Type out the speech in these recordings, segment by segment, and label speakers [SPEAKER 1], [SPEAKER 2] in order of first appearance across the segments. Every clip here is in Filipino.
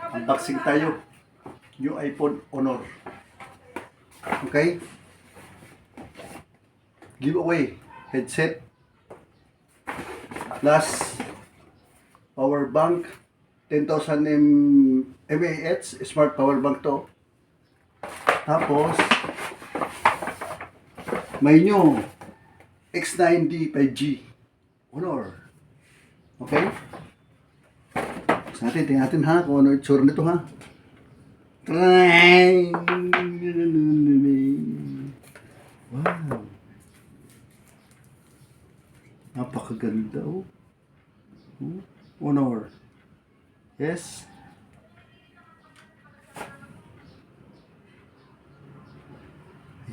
[SPEAKER 1] Unboxing tayo. Yung iPhone Honor. Okay? Giveaway. Headset. Plus power bank. 10,000 mAh. Smart power bank to. Tapos may new X9D 5G Honor. Okay? Sa natin, tingnan natin ha kung ano itsura nito ha. Wow. Napakaganda oh. Honor. Yes.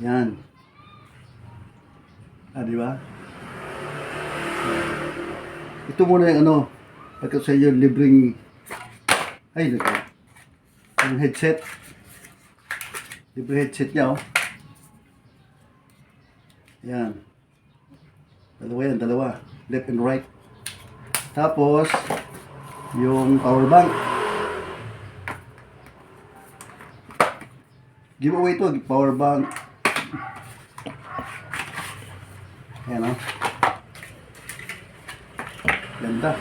[SPEAKER 1] Ayan. Di ba? Ito muna yung ano, pagkat sa inyo libreng, ay, nako, yung headset. Libre headset niya, oh. Ayan. Dalawa yan, dalawa. Left and right. Tapos, yung power bank. Giveaway to, power bank. Ayan, oh. Ganda.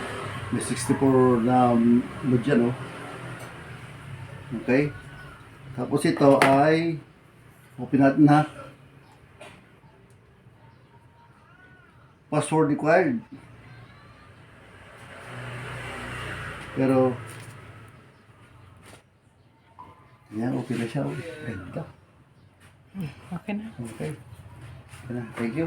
[SPEAKER 1] May 64 na load yan, oh. Okay. Tapos ito ay open natin ha. Password required. Pero ayan, okay na siya. Ganda.
[SPEAKER 2] Okay na.
[SPEAKER 1] Okay. Thank you.